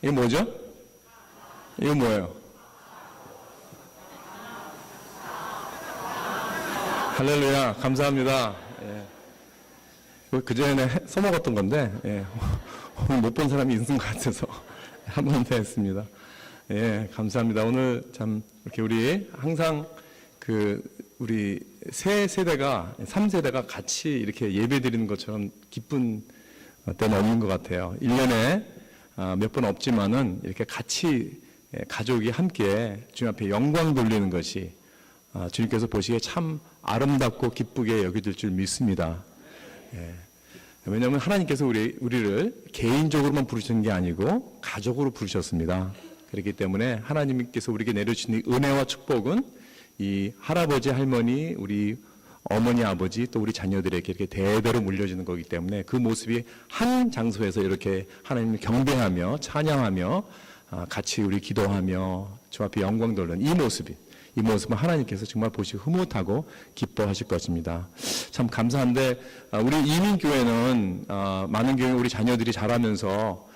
이게 뭐죠? 이거 뭐예요? 할렐루야, 감사합니다. 예. 그전에 써먹었던 건데, 예. 오늘 못 본 사람이 있는 것 같아서 한 번 더 했습니다. 예, 감사합니다. 오늘 참, 이렇게 우리 항상 우리 세 세대가, 3세대가 같이 이렇게 예배 드리는 것처럼 기쁜 때는 없는 것 같아요. 1년에 몇 번 없지만은 이렇게 같이 가족이 함께 주님 앞에 영광 돌리는 것이 주님께서 보시기에 참 아름답고 기쁘게 여겨질 줄 믿습니다. 예. 왜냐하면 하나님께서 우리를 개인적으로만 부르시는 게 아니고 가족으로 부르셨습니다. 그렇기 때문에 하나님께서 우리에게 내려주신 이 은혜와 축복은 이 할아버지, 할머니, 우리 어머니, 아버지 또 우리 자녀들에게 이렇게 대대로 물려지는 거기 때문에 그 모습이 한 장소에서 이렇게 하나님을 경배하며 찬양하며 같이 우리 기도하며 주 앞에 영광 돌리는 이 모습은 하나님께서 정말 보시고 흐뭇하고 기뻐하실 것입니다. 참 감사한데 우리 이민교회는 많은 경우 우리 자녀들이 자라면서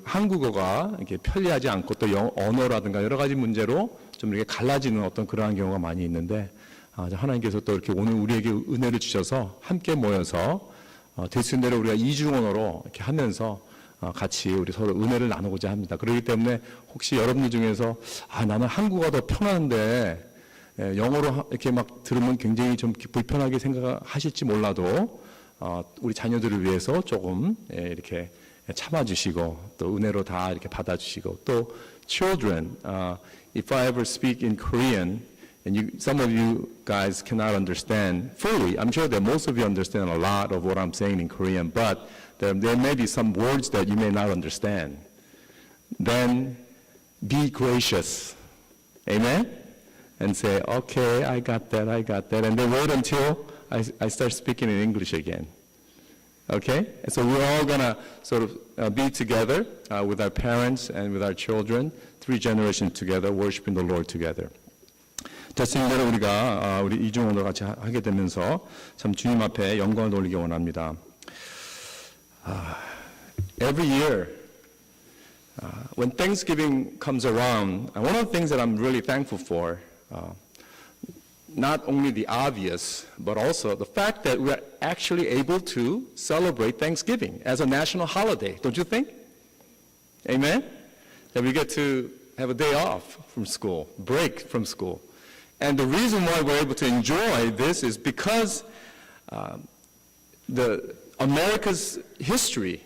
한국어가 이렇게 편리하지 않고 또 언어라든가 여러 가지 문제로 좀 이렇게 갈라지는 어떤 그러한 경우가 많이 있는데 하나님께서 또 이렇게 오늘 우리에게 은혜를 주셔서 함께 모여서 될 수 있는 대로 우리가 이중 언어로 이렇게 하면서 같이 우리 서로 은혜를 나누고자 합니다. 그렇기 때문에 혹시 여러분들 중에서 나는 한국어가 더 편한데 영어로 이렇게 막 들으면 굉장히 좀 불편하게 생각하실지 몰라도 우리 자녀들을 위해서 조금 이렇게 참아주시고 또 은혜로 다 이렇게 받아주시고 또 children, if I ever speak in Korean and some of you guys cannot understand fully, I'm sure that most of you understand a lot of what I'm saying in Korean, but there may be some words that you may not understand. Then be gracious. Amen? And say, okay, I got that. And then wait until I start speaking in English again. Okay? And so we're all going to sort of be together with our parents and with our children, 3 generations together, worshiping the Lord together. 됐습니다. 우리가 우리 이중언어를 같이 하게 되면서 참 주님 앞에 영광을 돌리기 원합니다. Every year, when Thanksgiving comes around, one of the things that I'm really thankful for, not only the obvious, but also the fact that we're actually able to celebrate Thanksgiving as a national holiday, don't you think? Amen? That we get to have a day off from school, break from school. And the reason why we're able to enjoy this is because America's history,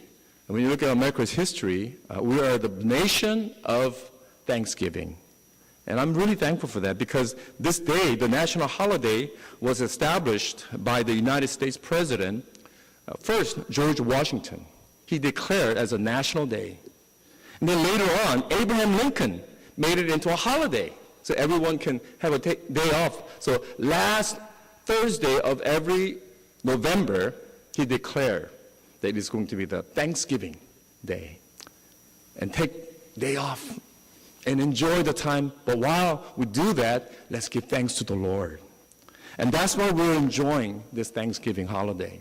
when you look at America's history, we are the nation of Thanksgiving. And I'm really thankful for that because this day, the national holiday, was established by the United States President, first, George Washington. He declared as a national day. And then later on, Abraham Lincoln made it into a holiday so everyone can have a day off. So last Thursday of every November, he declared that it's going to be the Thanksgiving Day. And take day off and enjoy the time. But while we do that, let's give thanks to the Lord. And that's why we're enjoying this Thanksgiving holiday.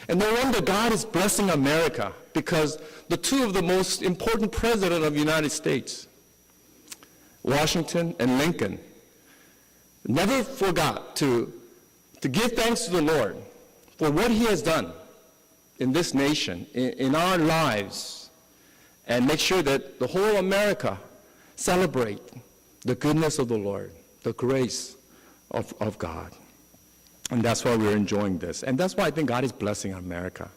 And no wonder God is blessing America because the 2 of the most important presidents of the United States, Washington and Lincoln, never forgot to give thanks to the Lord for what he has done in this nation, in our lives, and make sure that the whole America celebrate the goodness of the Lord, the grace of God. And that's why we're enjoying this. And that's why I think God is blessing America.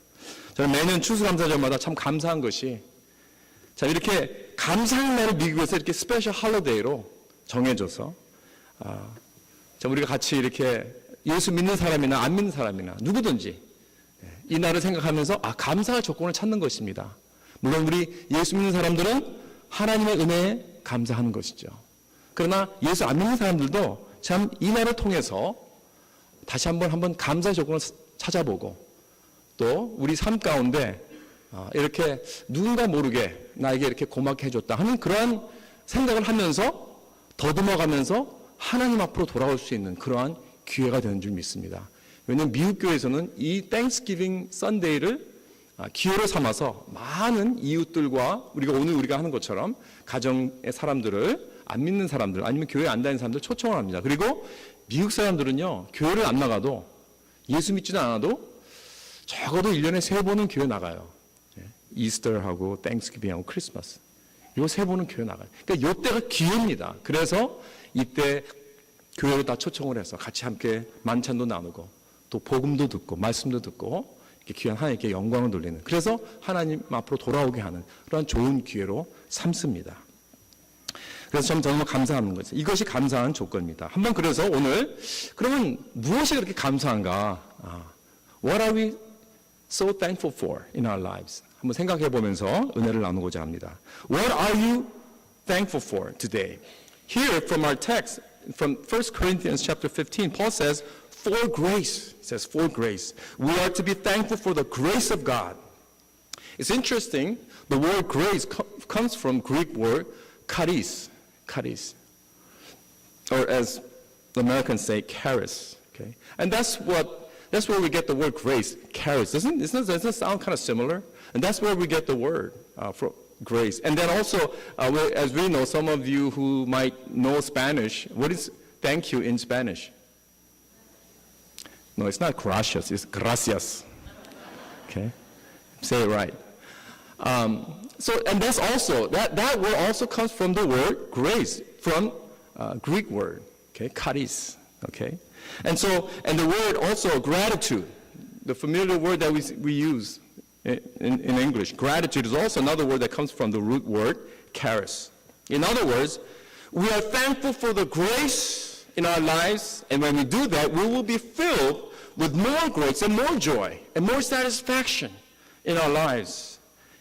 저는 매년 추수감사절마다 참 감사한 것이 자 이렇게 감사의 날을 미국에서 이렇게 스페셜 할리데이로 정해줘서 자 우리가 같이 이렇게 예수 믿는 사람이나 안 믿는 사람이나 누구든지 이 날을 생각하면서 감사의 조건을 찾는 것입니다. 물론 우리 예수 믿는 사람들은 하나님의 은혜에 감사하는 것이죠. 그러나 예수 안 믿는 사람들도 참 이 날을 통해서 다시 한번 감사의 조건을 찾아보고 또 우리 삶 가운데 이렇게 누군가 모르게 나에게 이렇게 고맙게 해줬다 하는 그러한 생각을 하면서 더듬어가면서 하나님 앞으로 돌아올 수 있는 그러한 기회가 되는 줄 믿습니다. 왜냐하면 미국 교회에서는 이 Thanksgiving Sunday를 기회로 삼아서 많은 이웃들과 오늘 우리가 하는 것처럼 가정의 사람들을 안 믿는 사람들 아니면 교회 안 다니는 사람들 초청을 합니다. 그리고 미국 사람들은요, 교회를 안 나가도 예수 믿지는 않아도 적어도 1년에 3번은 교회 나가요. 이스터하고 땡스기빙하고 크리스마스. 요 3번은 교회 나가요. 그러니까 요 때가 기회입니다. 그래서 이때 교회로 다 초청을 해서 같이 함께 만찬도 나누고 또 복음도 듣고 말씀도 듣고 이렇게 귀한 하나님께 영광을 돌리는, 그래서 하나님 앞으로 돌아오게 하는 그런 좋은 기회로 삼습니다. 그래서 저는 정말 감사하는 거죠. 이것이 감사한 조건입니다. 한번 그래서 오늘 그러면 무엇이 그렇게 감사한가? What are we so thankful for in our lives? 한번 생각해 보면서 은혜를 나누고자 합니다. What are you thankful for today? Here from our text from 1 Corinthians chapter 15, Paul says, for grace. He says, for grace. We are to be thankful for the grace of God. It's interesting, the word grace comes from Greek word charis. Charis. Or as the Americans say, charis. Okay? And that's where we get the word grace, charis. Doesn't it sound kind of similar? And that's where we get the word for grace. And then also, as we know, some of you who might know Spanish, what is thank you in Spanish? No, it's not gracias, it's gracias. Okay? Say it right. And that's also, that word also comes from the word grace, from Greek word, okay, charis, okay? And the word also gratitude, the familiar word that we use in English, gratitude is also another word that comes from the root word charis. In other words, we are thankful for the grace in our lives, and when we do that, we will be filled with more grace and more joy and more satisfaction in our lives.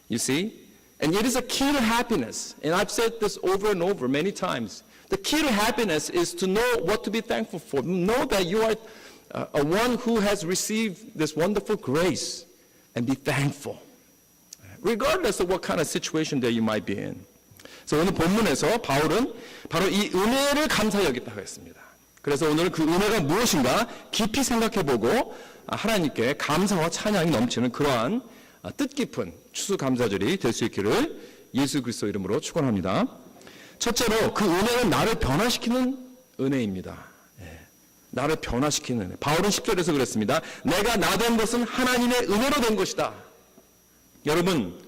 You see? And it is a key to happiness. And I've said this over and over many times. The key to happiness is to know what to be thankful for. Know that you are a one who has received this wonderful grace, and be thankful, regardless of what kind of situation that you might be in. 그래서 오늘 본문에서 바울은 바로 이 은혜를 감사히 여겼다고 했습니다. 그래서 오늘은 그 은혜가 무엇인가 깊이 생각해보고 하나님께 감사와 찬양이 넘치는 그러한 뜻깊은 추수감사절이 될 수 있기를 예수 그리스도 이름으로 축원합니다. 첫째로 그 은혜는 나를 변화시키는 은혜입니다. 나를 변화시키는 은혜. 바울은 10절에서 그랬습니다. 내가 나 된 것은 하나님의 은혜로 된 것이다. 여러분,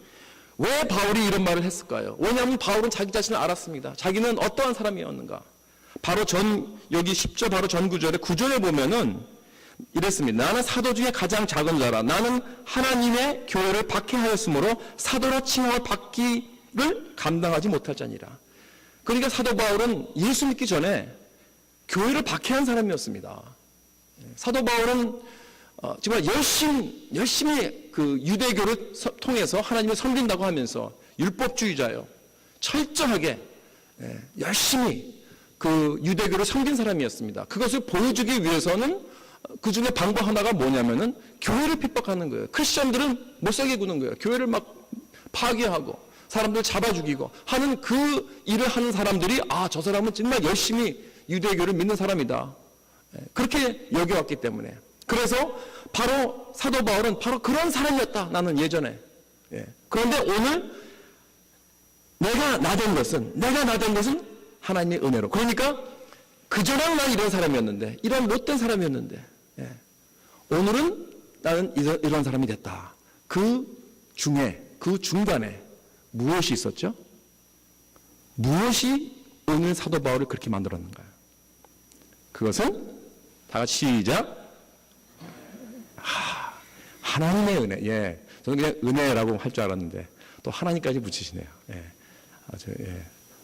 왜 바울이 이런 말을 했을까요? 왜냐하면 바울은 자기 자신을 알았습니다. 자기는 어떠한 사람이었는가. 바로 여기 10절 바로 전 구절에 9절에 보면은 이랬습니다. 나는 사도 중에 가장 작은 자라. 나는 하나님의 교회를 박해하였으므로 사도라 칭함을 받기를 감당하지 못할 자니라. 그러니까 사도 바울은 예수 믿기 전에 교회를 박해한 사람이었습니다. 사도 바울은 정말 열심히 그 유대교를 통해서 하나님을 섬긴다고 하면서 율법주의자예요. 철저하게 열심히 그 유대교를 섬긴 사람이었습니다. 그것을 보여주기 위해서는 그 중에 방법 하나가 뭐냐면은 교회를 핍박하는 거예요. 크리스천들은 못 살게 구는 거예요. 교회를 막 파괴하고 사람들 잡아 죽이고 하는 그 일을 하는 사람들이 저 사람은 정말 열심히 유대교를 믿는 사람이다. 그렇게 여겨왔기 때문에. 그래서 바로 사도 바울은 바로 그런 사람이었다. 나는 예전에. 그런데 오늘 내가 나 된 것은 하나님의 은혜로. 그러니까 그전에는 난 이런 사람이었는데, 이런 못된 사람이었는데, 오늘은 나는 이런 사람이 됐다. 그 중간에 무엇이 있었죠? 무엇이 오늘 사도 바울을 그렇게 만들었는가요? 그것은 다 같이 시작. 하나님의 은혜. 저는 그냥 은혜라고 할 줄 알았는데 또 하나님까지 붙이시네요.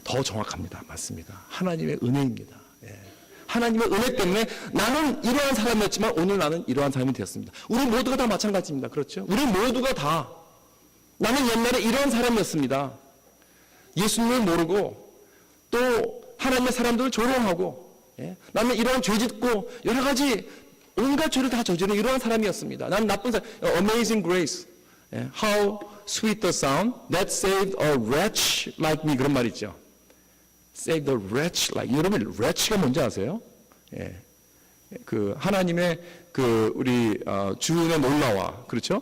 더 정확합니다. 맞습니다. 하나님의 은혜입니다. 하나님의 은혜 때문에 나는 이러한 사람이었지만 오늘 나는 이러한 사람이 되었습니다. 우리 모두가 다 마찬가지입니다. 그렇죠? 우리 모두가 다 나는 옛날에 이러한 사람이었습니다. 예수님을 모르고 또 하나님의 사람들을 조롱하고 나는 이러한 죄 짓고 여러 가지 온갖 죄를 다 저지르는 이러한 사람이었습니다. 나는 나쁜 사람. Amazing grace. How sweet the sound that saved a wretch like me. 그런 말 있죠. Save the wretch like. 여러분, wretch가 뭔지 아세요? 그 하나님의 그 우리 주은의 놀라와, 그렇죠?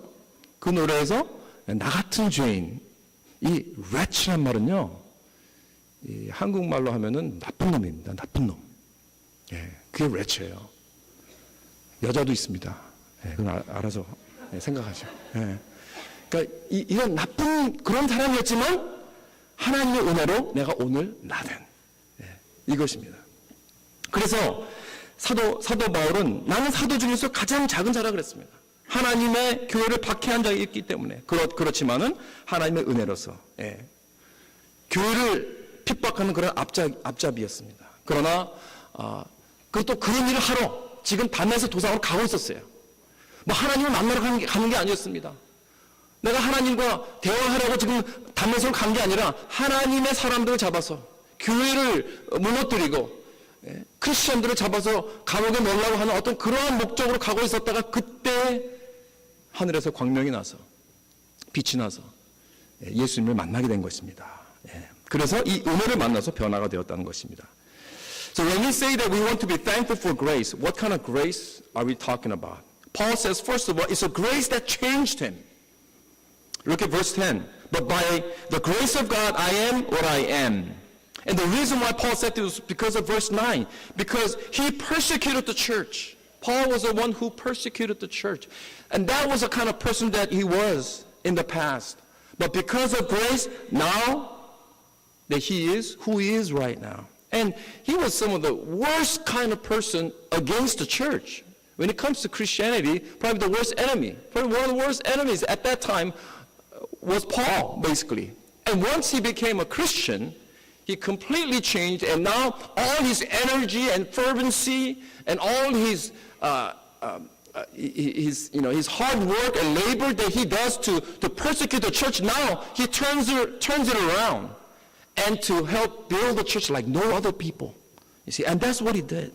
그 노래에서 나 같은 죄인, 이 wretch란 말은요, 이 한국말로 하면은 나쁜 놈입니다. 나쁜 놈. 예, 그게 wretch예요. 여자도 있습니다. 예, 그건 알아서 생각하죠. 예. 그러니까 이런 나쁜 그런 사람이었지만 하나님의 은혜로 내가 오늘 나된 이것입니다. 그래서 사도 바울은 나는 사도 중에서 가장 작은 자라 그랬습니다. 하나님의 교회를 박해한 적이 있기 때문에 그렇지만은 하나님의 은혜로서 교회를 핍박하는 그런 앞잡이였습니다. 그러나 그것도 그런 일을 하러 지금 담에서 도상으로 가고 있었어요. 뭐 하나님을 만나러 가는 게 아니었습니다. 내가 하나님과 대화하려고 지금 담에서 간 게 아니라 하나님의 사람들을 잡아서 교회를 무너뜨리고 크리스천들을 잡아서 감옥에 넣으려고 하는 어떤 그러한 목적으로 가고 있었다가 그때 하늘에서 광명이 나서 빛이 나서 예수님을 만나게 된 것입니다. 그래서 이 은혜를 만나서 변화가 되었다는 것입니다. So when we say that we want to be thankful for grace, what kind of grace are we talking about? Paul says, first of all, it's a grace that changed him. Look at verse 10. But by the grace of God, I am what I am. And the reason why Paul said this was because of verse 9. Because he persecuted the church. Paul was the one who persecuted the church. And that was the kind of person that he was in the past. But because of grace, now that he is who he is right now. And he was some of the worst kind of person against the church. When it comes to Christianity, probably the worst enemy. Probably one of the worst enemies at that time was Paul, basically. And once he became a Christian, he completely changed, and now all his energy and fervency and all his hard work and labor that he does to persecute the church, now he turns it around and to help build the church like no other people. You see, and that's what he did.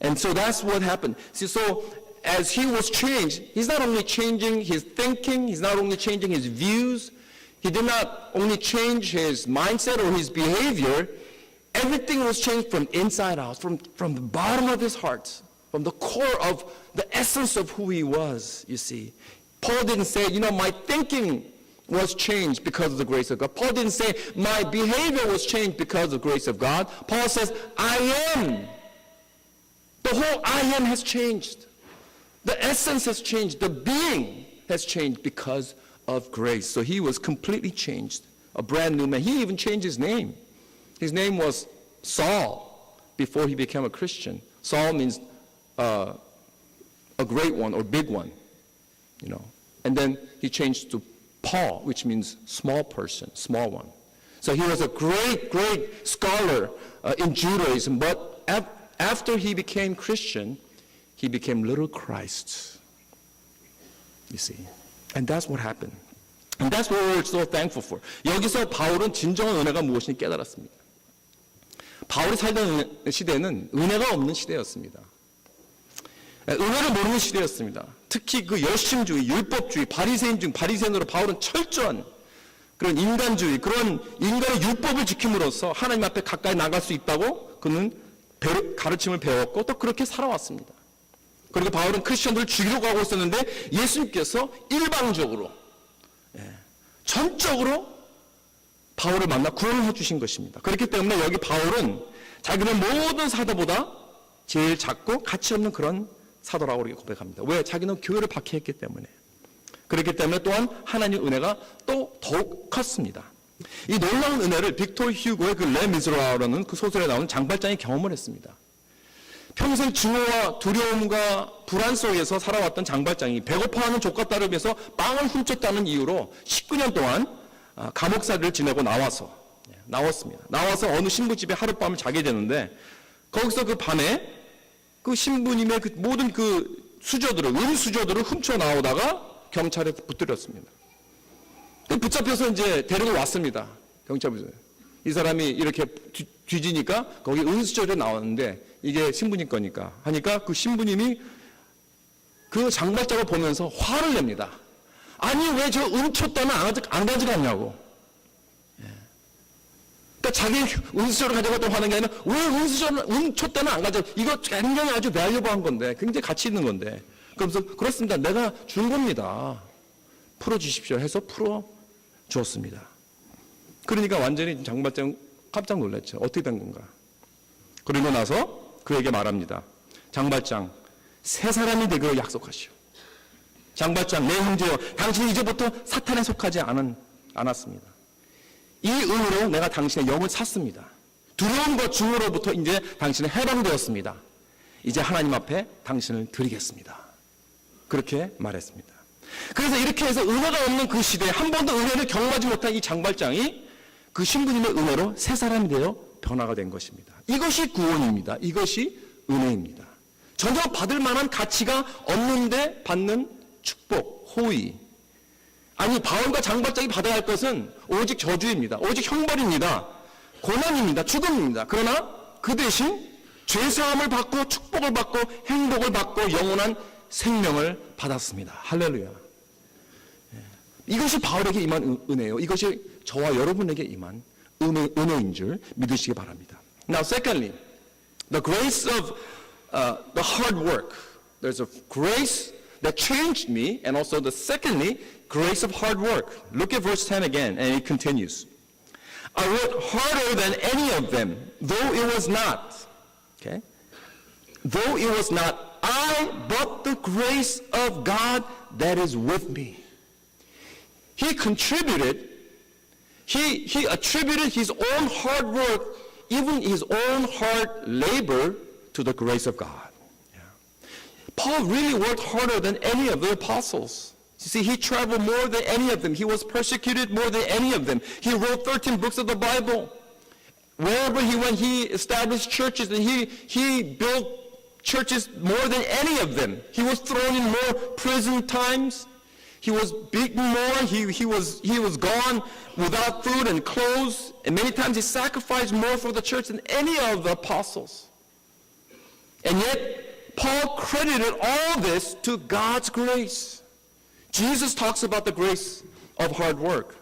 And so that's what happened. See, so as he was changed, he's not only changing his thinking, he's not only changing his views, he did not only change his mindset or his behavior, everything was changed from inside out, from the bottom of his heart, from the core of the essence of who he was, you see. Paul didn't say, my thinking was changed because of the grace of God. Paul didn't say, my behavior was changed because of the grace of God. Paul says, I am. The whole I am has changed. The essence has changed. The being has changed because of grace. So he was completely changed, a brand new man. He even changed his name. His name was Saul before he became a Christian. Saul means a great one or big one, And then he changed to Paul, which means small person, small one. So he was a great, great scholar in Judaism, but after he became Christian, he became little Christ. You see. And that's what happened. And that's what we're so thankful for. 여기서 바울은 진정한 은혜가 무엇인지 깨달았습니다. 바울이 살던 시대는 은혜가 없는 시대였습니다. 은혜를 모르는 시대였습니다. 특히 그 열심주의, 율법주의, 바리새인으로 바울은 철저한 그런 인간주의, 그런 인간의 율법을 지킴으로써 하나님 앞에 가까이 나갈 수 있다고 그는 가르침을 배웠고 또 그렇게 살아왔습니다. 그리고 바울은 크리스천들을 죽이러 가고 있었는데 예수님께서 일방적으로 전적으로 바울을 만나 구원을 해주신 것입니다. 그렇기 때문에 여기 바울은 자기는 모든 사도보다 제일 작고 가치 없는 그런 사도라고 이렇게 고백합니다. 왜? 자기는 교회를 박해했기 때문에. 그렇기 때문에 또한 하나님의 은혜가 또 더욱 컸습니다. 이 놀라운 은혜를 빅토르 휴고의 그 레 미즈라라는 그 소설에 나오는 장발장이 경험을 했습니다. 평생 증오와 두려움과 불안 속에서 살아왔던 장발장이 배고파하는 조카 딸을 위해서 빵을 훔쳤다는 이유로 19년 동안 감옥살이를 지내고 나왔습니다. 나와서 어느 신부집에 하룻밤을 자게 되는데 거기서 그 밤에 그 신부님의 그 모든 그 은수저들을 훔쳐 나오다가 경찰에 붙들렸습니다. 붙잡혀서 이제 데리고 왔습니다. 경찰부에서. 이 사람이 이렇게 뒤지니까 거기 은수저에 나왔는데 이게 신부님 거니까 하니까 그 신부님이 그 장발장을 보면서 화를 냅니다. 아니 왜 저 훔쳤다면 안 가져갔냐고. 그러니까 자기 은수저를 가져갔다고 하는 게 아니라 왜 은수저를 훔쳤다면 안 가져가. 이거 굉장히 아주 밸류버한 건데 굉장히 가치 있는 건데. 그러면서 그렇습니다. 내가 준 겁니다. 풀어주십시오 해서 풀어주었습니다. 그러니까 완전히 장발장 깜짝 놀랐죠. 어떻게 된 건가. 그리고 나서 그에게 말합니다. 장발장, 새 사람이 되기로 약속하시오. 장발장, 내 형제여, 당신이 이제부터 사탄에 속하지 않았습니다. 이 은으로 내가 당신의 영을 샀습니다. 두려운 것 중으로부터 이제 당신은 해방되었습니다. 이제 하나님 앞에 당신을 드리겠습니다. 그렇게 말했습니다. 그래서 이렇게 해서 은혜가 없는 그 시대에 한 번도 은혜를 경험하지 못한 이 장발장이 그 신부님의 은혜로 새 사람이 되어 변화가 된 것입니다. 이것이 구원입니다. 이것이 은혜입니다. 전혀 받을 만한 가치가 없는데 받는 축복, 호의. 아니, 바울과 장발장이 받아야 할 것은 오직 저주입니다. 오직 형벌입니다. 고난입니다. 죽음입니다. 그러나 그 대신 죄사함을 받고 축복을 받고 행복을 받고 영원한 생명을 받았습니다. 할렐루야. 이것이 바울에게 임한 은혜예요. 이것이 저와 여러분에게 임한 은혜인 줄 믿으시기 바랍니다. Now, secondly, the grace of the hard work. There's a grace that changed me, and also the secondly, grace of hard work. Look at verse 10 again, and it continues. I worked harder than any of them, though it was not. Okay? Though it was not I, but the grace of God that is with me. He contributed, he attributed his own hard work, even his own hard labor, to the grace of God. Yeah. Paul really worked harder than any of the apostles. You see, he traveled more than any of them. He was persecuted more than any of them. He wrote 13 books of the Bible. Wherever he went, he established churches, and he built churches more than any of them. He was thrown in more prison times. He was beaten more. He was gone without food and clothes. And many times he sacrificed more for the church than any of the apostles. And yet, Paul credited all this to God's grace. Jesus talks about the grace of hard work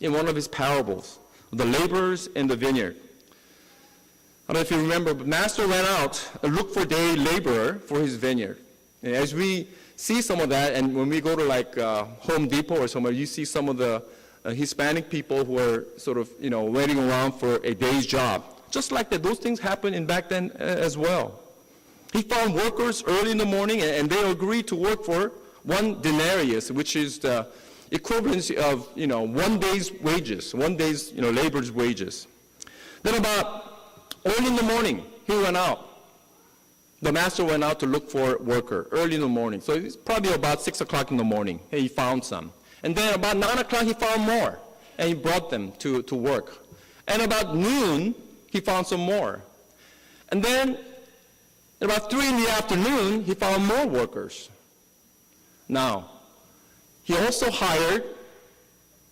in one of his parables, the laborers in the vineyard. I don't know if you remember, but Master went out and looked for a day laborer for his vineyard. And as we see some of that, and when we go to like Home Depot or somewhere, you see some of the Hispanic people who are sort of, waiting around for a day's job. Just like that, those things happened in back then as well. He found workers early in the morning, and they agreed to work for 1 denarius, which is the equivalency of, 1 day's wages, 1 day's, labor's wages. Then about early in the morning, he went out. The master went out to look for a worker early in the morning. So it's probably about 6 o'clock in the morning. He found some. And then about 9 o'clock, he found more. And he brought them to work. And about noon, he found some more. And then at about 3 in the afternoon, he found more workers. Now, he also hired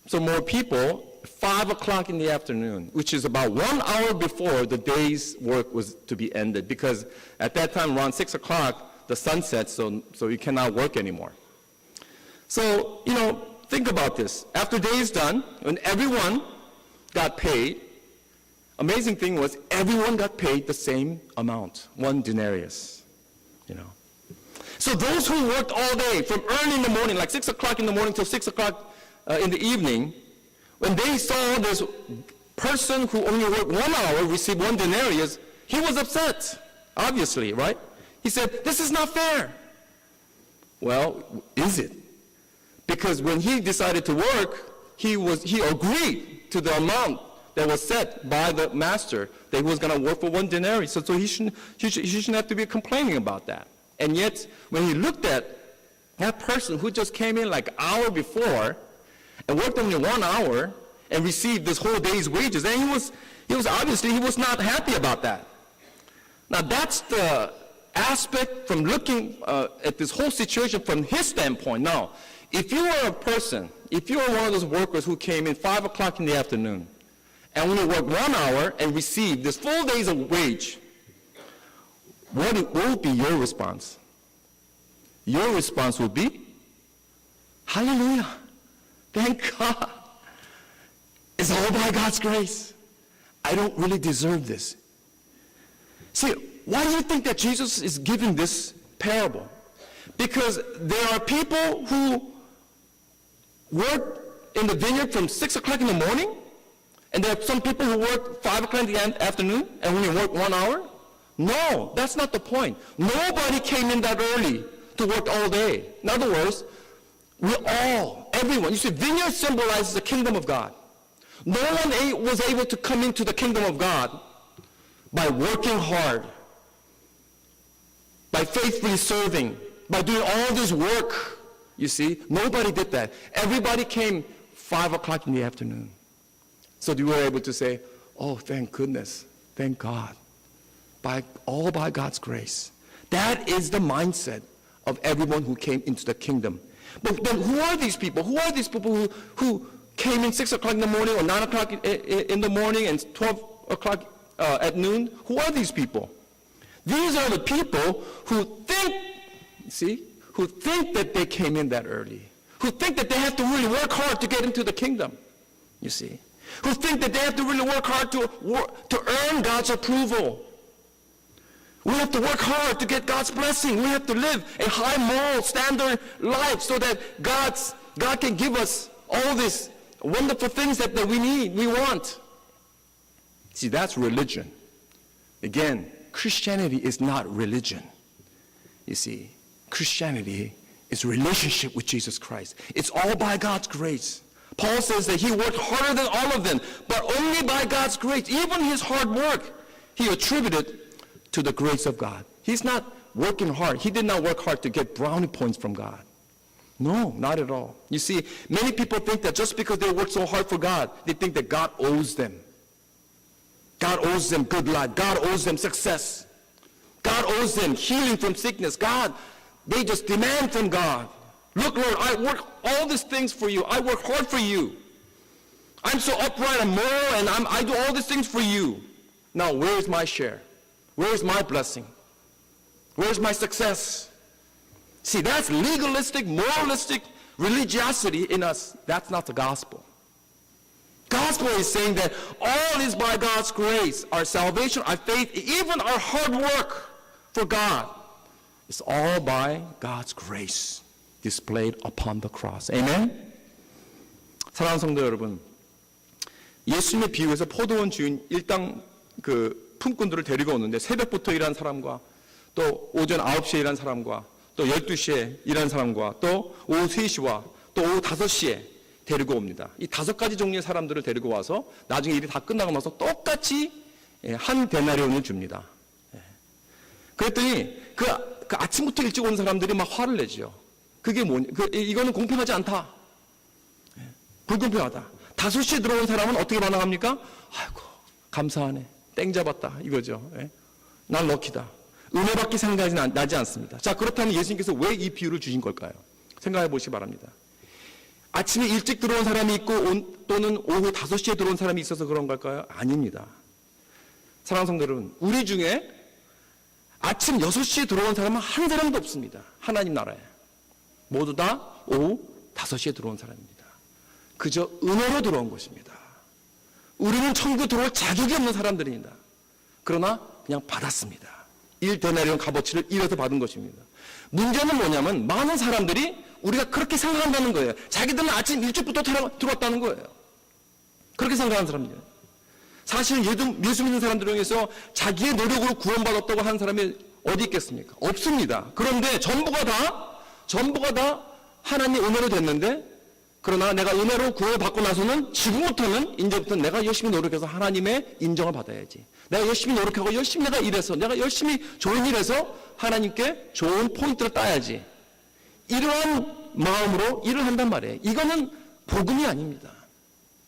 some more people at 5 o'clock in the afternoon, which is about 1 hour before the day's work was to be ended, because at that time, around 6 o'clock, the sun sets, so you cannot work anymore. So, think about this. After day is done, when everyone got paid, amazing thing was everyone got paid the same amount, 1 denarius, So those who worked all day, from early in the morning, like 6 o'clock in the morning till 6 o'clock in the evening, when they saw this person who only worked 1 hour receive 1 denarius, he was upset, obviously, right? He said, this is not fair. Well, is it? Because when he decided to work, he agreed to the amount that was set by the master, that he was going to work for 1 denarius. So he shouldn't have to be complaining about that. And yet, when he looked at that person who just came in like an hour before and worked only 1 hour and received this whole day's wages, and he was not happy about that. Now that's the aspect from looking at this whole situation from his standpoint. Now, if you were a person, if you were one of those workers who came in 5 o'clock in the afternoon and only worked 1 hour and received this full day's wage, what would be your response? Your response would be, hallelujah, thank God. It's all by God's grace. I don't really deserve this. See, why do you think that Jesus is giving this parable? Because there are people who work in the vineyard from 6 o'clock in the morning? And there are some people who work 5 o'clock in the afternoon and only work 1 hour? No, that's not the point. Nobody came in that early to work all day. In other words, everyone, you see, vineyard symbolizes the kingdom of God. No one was able to come into the kingdom of God by working hard, by faithfully serving, by doing all this work. You see, nobody did that. Everybody came 5 o'clock in the afternoon. So you were able to say, oh, thank goodness, thank God, all by God's grace. That is the mindset of everyone who came into the kingdom. But then who are these people? Who are these people who came in 6 o'clock in the morning or 9 o'clock in the morning and 12 o'clock at noon? Who are these people? These are the people who think that they came in that early, who think that they have to really work hard to get into the kingdom, you see, who think that they have to really work hard to earn God's approval. We have to work hard to get God's blessing. We have to live a high moral standard life so that God can give us all these wonderful things that we need, we want. See, that's religion. Again, Christianity is not religion. You see, Christianity is relationship with Jesus Christ. It's all by God's grace. Paul says that he worked harder than all of them, but only by God's grace. Even his hard work, he attributed to the grace of God. He's not working hard. He did not work hard to get brownie points from God. No, not at all. You see, many people think that just because they work so hard for God, they think that God owes them. God owes them good life. God owes them success. God owes them healing from sickness. They just demand from God. Look, Lord, I work all these things for you. I work hard for you. I'm so upright and moral, and I do all these things for you. Now, where is my share? Where is my blessing? Where is my success? See, that's legalistic, moralistic religiosity in us. That's not the gospel. Gospel is saying that all is by God's grace. Our salvation, our faith, even our hard work for God, it's all by God's grace displayed upon the cross. Amen? 사랑하는 성도 여러분, 예수님의 비유에서 포도원 주인 일당 품꾼들을 데리고 오는데 새벽부터 일하는 사람과 또 오전 9시에 일하는 사람과 또 12시에 일하는 사람과 또 오후 3시와 또 오후 5시에 데리고 옵니다. 이 5가지 종류의 사람들을 데리고 와서 나중에 일이 다 끝나고 나서 똑같이 한 데나리온을 줍니다. 그랬더니 그 아침부터 일찍 온 사람들이 막 화를 내죠. 그게 이거는 공평하지 않다. 불공평하다. 5시에 들어온 사람은 어떻게 반응합니까? 아이고, 감사하네. 땡 잡았다. 이거죠. 난 럭키다. 은혜받기 생각이 나지 않습니다. 자, 그렇다면 예수님께서 왜 이 비유를 주신 걸까요? 생각해 보시기 바랍니다. 아침에 일찍 들어온 사람이 있고 또는 오후 5시에 들어온 사람이 있어서 그런 걸까요? 아닙니다. 사랑하는 성도 여러분, 우리 중에 아침 6시에 들어온 사람은 한 사람도 없습니다. 하나님 나라에. 모두 다 오후 5시에 들어온 사람입니다. 그저 은혜로 들어온 것입니다. 우리는 천국 들어올 자격이 없는 사람들입니다. 그러나 그냥 받았습니다. 1데나리온 값어치를 일해서 받은 것입니다. 문제는 뭐냐면 많은 사람들이 우리가 그렇게 생각한다는 거예요. 자기들은 아침 일찍부터 들어왔다는 거예요. 그렇게 생각하는 사람들. 사실 예수 믿는 사람들 중에서 자기의 노력으로 구원받았다고 하는 사람이 어디 있겠습니까? 없습니다. 그런데 전부가 다 하나님의 은혜로 됐는데, 그러나 내가 은혜로 구원을 받고 나서는 이제부터는 내가 열심히 노력해서 하나님의 인정을 받아야지. 내가 열심히 노력하고 열심히 내가 일해서, 내가 열심히 좋은 일해서 하나님께 좋은 포인트를 따야지. 이러한 마음으로 일을 한단 말이에요. 이거는 복음이 아닙니다.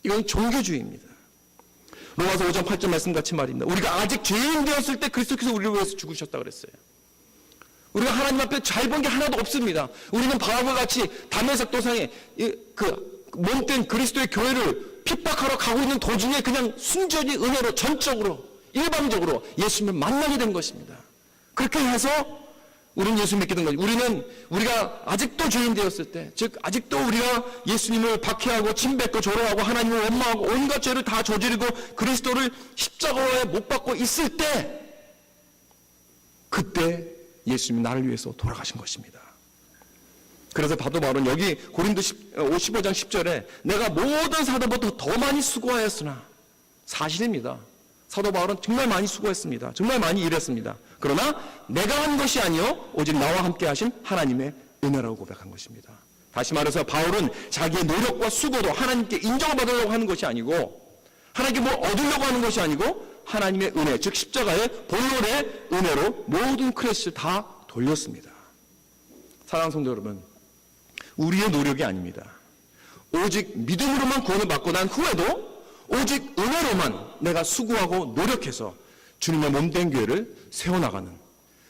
이건 종교주의입니다. 로마서 5장 8절 말씀같이 말입니다. 우리가 아직 죄인 되었을 때 그리스도께서 우리를 위해서 죽으셨다고 그랬어요. 우리가 하나님 앞에 잘 본 게 하나도 없습니다. 우리는 바울과 같이 다메섹 도상에 몸된 그리스도의 교회를 핍박하러 가고 있는 도중에 그냥 순전히 은혜로 전적으로 일방적으로 예수님을 만나게 된 것입니다. 그렇게 해서 우리는 예수 믿게 된 거죠. 우리가 아직도 죄인 되었을 때, 즉 아직도 우리가 예수님을 박해하고 침뱉고 조롱하고 하나님을 원망하고 온갖 죄를 다 저지르고 그리스도를 십자가에 못 박고 있을 때, 그때 예수님이 나를 위해서 돌아가신 것입니다. 그래서 사도 바울은 여기 고린도 15장 10절에 내가 모든 사도보다 더 많이 수고하였으나 사실입니다. 사도 바울은 정말 많이 수고했습니다. 정말 많이 일했습니다. 그러나 내가 한 것이 아니요 오직 나와 함께 하신 하나님의 은혜라고 고백한 것입니다. 다시 말해서 바울은 자기의 노력과 수고도 하나님께 인정받으려고 하는 것이 아니고 하나님께 뭘 얻으려고 하는 것이 아니고 하나님의 은혜, 즉 십자가의 본론의 은혜로 모든 크레딧을 다 돌렸습니다. 사랑하는 성도 여러분, 우리의 노력이 아닙니다. 오직 믿음으로만 구원을 받고 난 후에도 오직 은혜로만 내가 수고하고 노력해서 주님의 몸된 교회를 세워나가는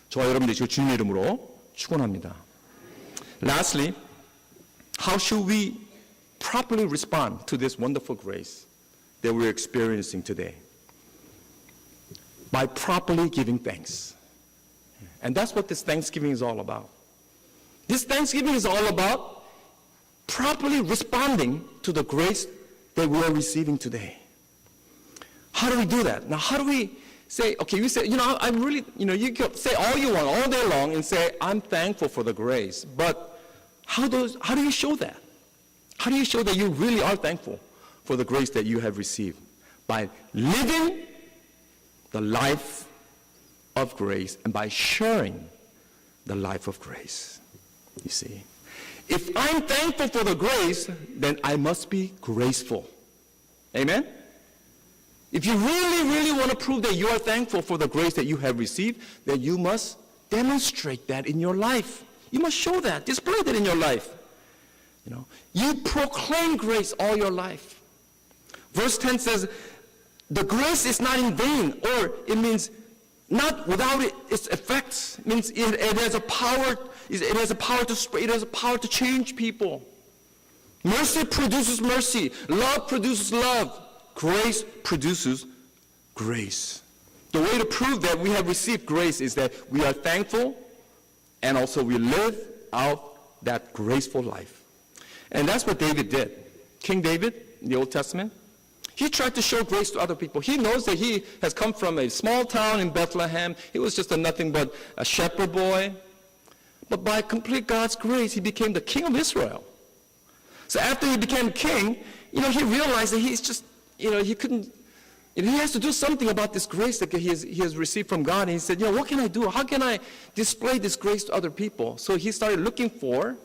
저와 여러분들이 주님의 이름으로 축원합니다. Lastly, how should we properly respond to this wonderful grace that we're experiencing today? By properly giving thanks. And that's what this Thanksgiving is all about. This Thanksgiving is all about properly responding to the grace that we are receiving today. How do we do that? Now, how do we say, okay, you say, I'm really, you can say all you want all day long and say, I'm thankful for the grace. But how do you show that? How do you show that you really are thankful for the grace that you have received? By living the life of grace and by sharing the life of grace. You see, if I'm thankful for the grace, then I must be graceful. Amen? If you really, really want to prove that you are thankful for the grace that you have received, then you must demonstrate that in your life. You must show that, display that in your life. You proclaim grace all your life. Verse 10 says, the grace is not in vain, or it means not without its effects. It means it has a power. It has a power to spread. It has a power to change people. Mercy produces mercy. Love produces love. Grace produces grace. The way to prove that we have received grace is that we are thankful and also we live out that graceful life. And that's what David did. King David in the Old Testament, he tried to show grace to other people. He knows that he has come from a small town in Bethlehem. He was just nothing but a shepherd boy. But by complete God's grace, he became the king of Israel. So after he became king, he realized that he's just, he couldn't, he has to do something about this grace that he has received from God. And he said, what can I do? How can I display this grace to other people? So he started looking for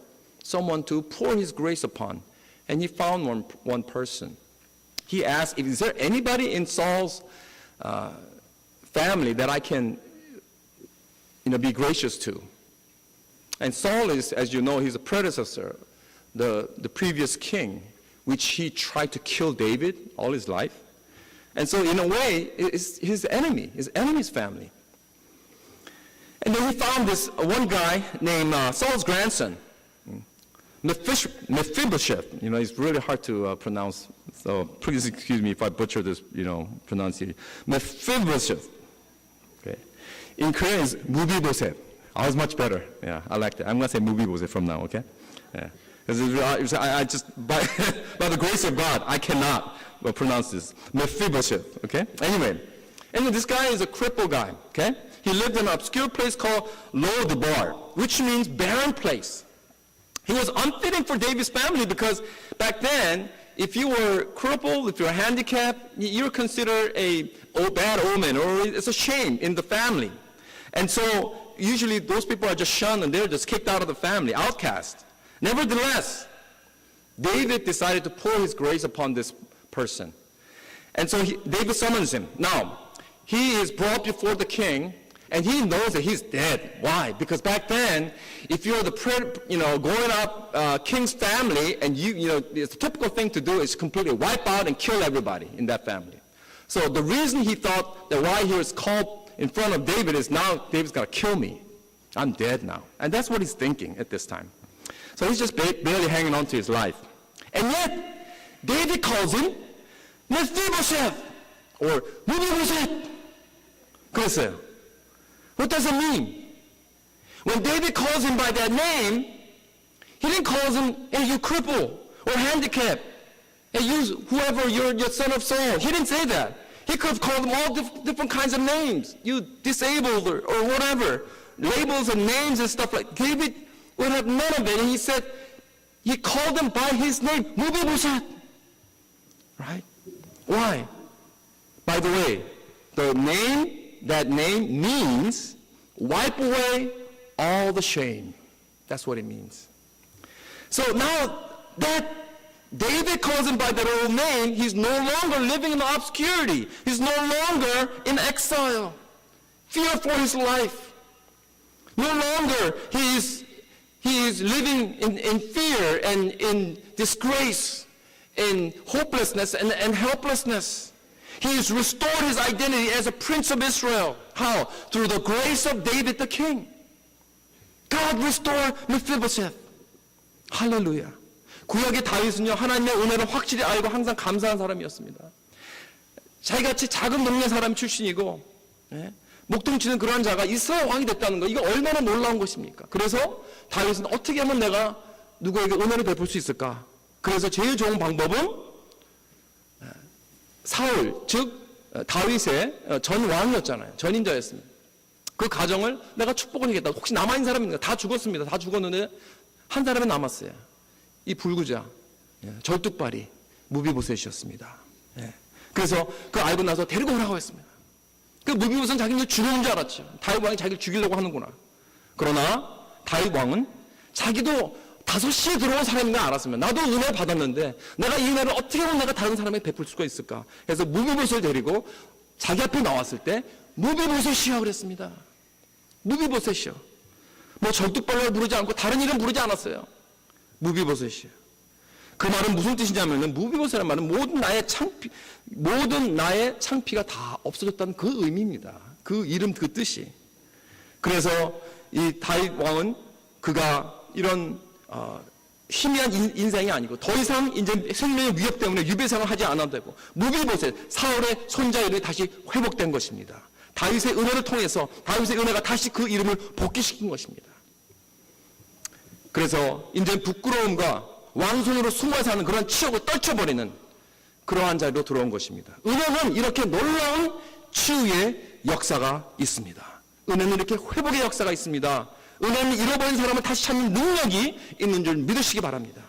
someone to pour his grace upon. And he found one person. He asked, is there anybody in Saul's family that I can, be gracious to? And Saul is, as you know, he's a predecessor, the previous king, which he tried to kill David all his life. And so in a way, it's his enemy's family. And then he found this one guy named Saul's grandson, Mephibosheth. It's really hard to pronounce, so please excuse me if I butcher this, pronunciation. Mephibosheth. Okay. In Korean, it's Mubiboset. Oh, it's much better. Yeah, I like that. I'm going to say Mubiboset from now, okay? Yeah. Because I just, by the grace of God, I cannot pronounce this. Mephibosheth, okay? Anyway, this guy is a crippled guy, okay? He lived in an obscure place called Lo-Debar, which means barren place. He was unfitting for David's family because back then, if you were crippled, if you were handicapped, you were considered a bad omen, or it's a shame in the family. And so usually those people are just shunned and they're just kicked out of the family, outcast. Nevertheless, David decided to pour his grace upon this person. And so David summons him. Now, he is brought before the king, and he knows that he's dead. Why? Because back then, if you're going up king's family, and it's a typical thing to do is completely wipe out and kill everybody in that family. So the reason he thought that why he was called in front of David is now David's going to kill me. I'm dead now. And that's what he's thinking at this time. So he's just barely hanging on to his life. And yet, David calls him Mephibosheth, or Mephibosheth. 그랬어요. What does it mean? When David calls him by that name, he didn't call him, hey, you cripple, or handicap, hey, you, whoever, you're son of Saul. He didn't say that. He could have called him all different kinds of names. You disabled or whatever. Labels and names and stuff like David would have none of it. And he said, he called them by his name, Mephibosheth. Right? Why? By the way, that name means wipe away all the shame. That's what it means. So now that David calls him by that old name, he's no longer living in obscurity. He's no longer in exile, fear for his life. No longer he is living in fear and in disgrace, in hopelessness and helplessness. He has restored his identity as a prince of Israel. How? Through the grace of David the king. God restored Mephibosheth. 할렐루야. 구약의 다윗은요, 하나님의 은혜를 확실히 알고 항상 감사한 사람이었습니다. 자기같이 작은 동네 사람 출신이고, 목동치는 그러한 자가 이스라엘 왕이 됐다는 거, 이거 얼마나 놀라운 것입니까? 그래서 다윗은 어떻게 하면 내가 누구에게 은혜를 베풀 수 있을까? 그래서 제일 좋은 방법은 사울, 즉 다윗의 전 왕이었잖아요. 전인자였습니다. 그 가정을 내가 축복을 하겠다. 혹시 남아있는 사람이 있는가? 다 죽었습니다. 다 죽었는데 한 사람이 남았어요. 이 불구자, 절뚝발이 무비보셋이었습니다. 그래서 그 알고 나서 데리고 오라고 했습니다. 그 무비보셋은 자기는 죽는 줄 알았죠. 다윗 왕이 자기를 죽이려고 하는구나. 그러나 다윗 왕은 자기도 5시에 들어온 사람인 걸 알았으면, 나도 은혜 받았는데 내가 이 은혜를 어떻게 하면 내가 다른 사람에게 베풀 수가 있을까? 그래서 무비보셋을 데리고 자기 앞에 나왔을 때 무비보셋이요 그랬습니다. 무비보셋이요. 뭐 절뚝발로 부르지 않고 다른 이름 부르지 않았어요. 무비보셋이요. 그 말은 무슨 뜻이냐면은, 무비보셋이라는 말은 모든 나의 창피가 다 없어졌다는 그 의미입니다. 그 이름, 그 뜻이. 그래서 이 다윗 왕은 그가 이런 희미한 인생이 아니고 더 이상 이제 생명의 위협 때문에 유배생을 하지 않아도 되고, 무비보셋, 사울의 손자일이 다시 회복된 것입니다. 다윗의 은혜를 통해서 다윗의 은혜가 다시 그 이름을 복귀시킨 것입니다. 그래서 이제 부끄러움과 왕손으로 숨어 사는 그런 치욕을 떨쳐버리는 그러한 자리로 들어온 것입니다. 은혜는 이렇게 놀라운 치유의 역사가 있습니다. 은혜는 이렇게 회복의 역사가 있습니다. 은혜는 잃어버린 사람을 다시 찾는 능력이 있는 줄 믿으시기 바랍니다.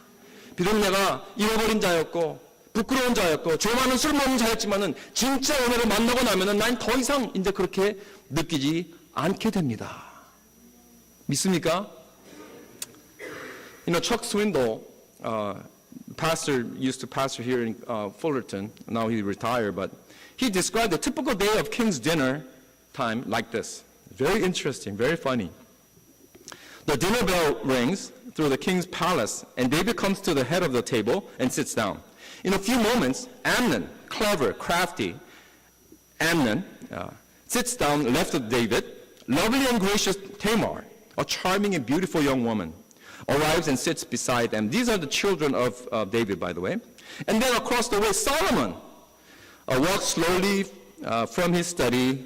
비록 내가 잃어버린 자였고 부끄러운 자였고 죄 많은 술 먹는 자였지만은 진짜 은혜를 만나고 나면은 난 더 이상 이제 그렇게 느끼지 않게 됩니다. 믿습니까? Chuck Swindoll, pastor, used to pastor here in Fullerton. Now he retired, but he described a typical day of King's dinner time like this. Very interesting, very funny. The dinner bell rings through the king's palace, and David comes to the head of the table and sits down. In a few moments, Amnon, clever, crafty Amnon, sits down left of David. Lovely and gracious Tamar, a charming and beautiful young woman, arrives and sits beside them. These are the children of David, by the way. And then across the way, Solomon walks slowly from his study.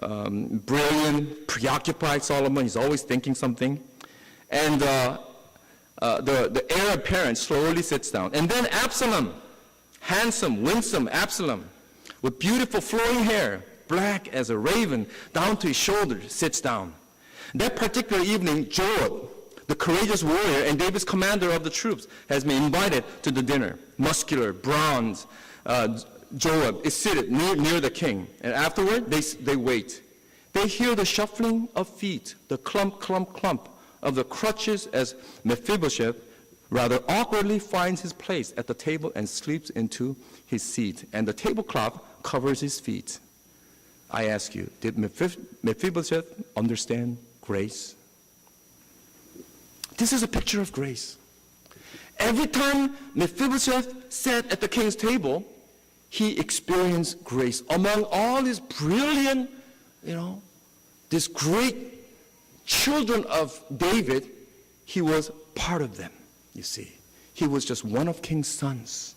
Brilliant, preoccupied Solomon. He's always thinking something. And the heir apparent slowly sits down. And then Absalom, handsome, winsome Absalom, with beautiful flowing hair, black as a raven, down to his shoulders, sits down. That particular evening, Joab, the courageous warrior and David's commander of the troops, has been invited to the dinner. Muscular, bronze, Joab is seated near the king. And afterward, they wait. They hear the shuffling of feet, the clump, clump, clump of the crutches as Mephibosheth rather awkwardly finds his place at the table and slips into his seat. And the tablecloth covers his feet. I ask you, did Mephibosheth understand grace? This is a picture of grace. Every time Mephibosheth sat at the king's table, he experienced grace. Among all these brilliant, these great children of David, he was part of them, you see. He was just one of king's sons.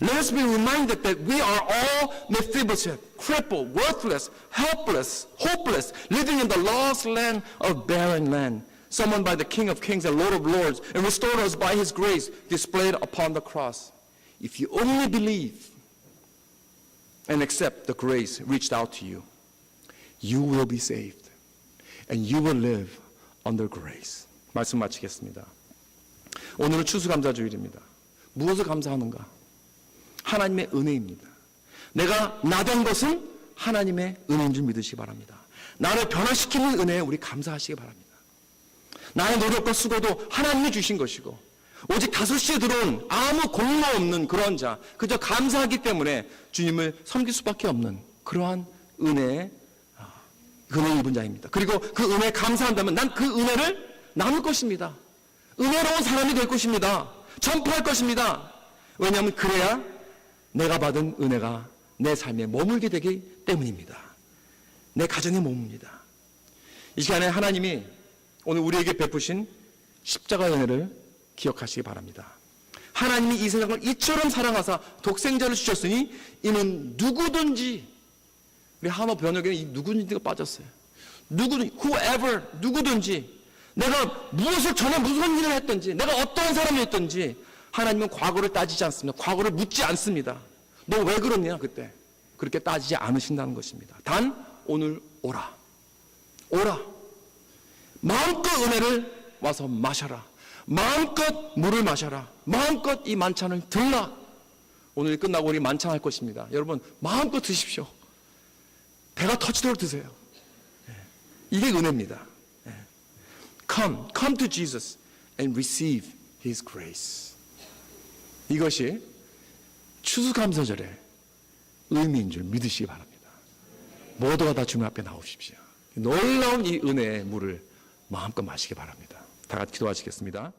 Let us be reminded that we are all Mephibosheth, crippled, worthless, helpless, hopeless, living in the lost land of barren land, summoned by the King of Kings and Lord of Lords, and restored us by his grace displayed upon the cross. If you only believe and accept the grace reached out to you, you will be saved, and you will live under grace. 말씀 마치겠습니다. 오늘은 추수감사주일입니다. 무엇을 감사하는가? 하나님의 은혜입니다. 내가 나된 것은 하나님의 은혜인 줄 믿으시기 바랍니다. 나를 변화시키는 은혜에 우리 감사하시기 바랍니다. 나의 노력과 수고도 하나님이 주신 것이고 오직 5시에 들어온 아무 공로 없는 그런 자, 그저 감사하기 때문에 주님을 섬길 수밖에 없는 그러한 은혜의 입은 자입니다. 그리고 그 은혜에 감사한다면 난 그 은혜를 나눌 것입니다. 은혜로운 사람이 될 것입니다. 전파할 것입니다. 왜냐하면 그래야 내가 받은 은혜가 내 삶에 머물게 되기 때문입니다. 내 가정에 머뭅니다. 이 시간에 하나님이 오늘 우리에게 베푸신 십자가 은혜를 기억하시기 바랍니다. 하나님이 이 세상을 이처럼 사랑하사 독생자를 주셨으니 이는 누구든지, 우리 한어 번역에는 이 누구든지가 빠졌어요. 누구든지, whoever, 누구든지, 내가 무엇을 전에 무슨 일을 했든지, 내가 어떤 사람이었든지 하나님은 과거를 따지지 않습니다. 과거를 묻지 않습니다. 너 왜 그랬냐 그때? 그렇게 따지지 않으신다는 것입니다. 단 오늘 오라. 오라. 마음껏 은혜를 와서 마셔라. 마음껏 물을 마셔라. 마음껏 이 만찬을 들라. 오늘 끝나고 우리 만찬할 것입니다. 여러분 마음껏 드십시오. 배가 터지도록 드세요. 이게 은혜입니다. Come to Jesus and receive His grace. 이것이 추수감사절의 의미인 줄 믿으시기 바랍니다. 모두가 다 주님 앞에 나오십시오. 놀라운 이 은혜의 물을 마음껏 마시기 바랍니다. 다 같이 기도하시겠습니다.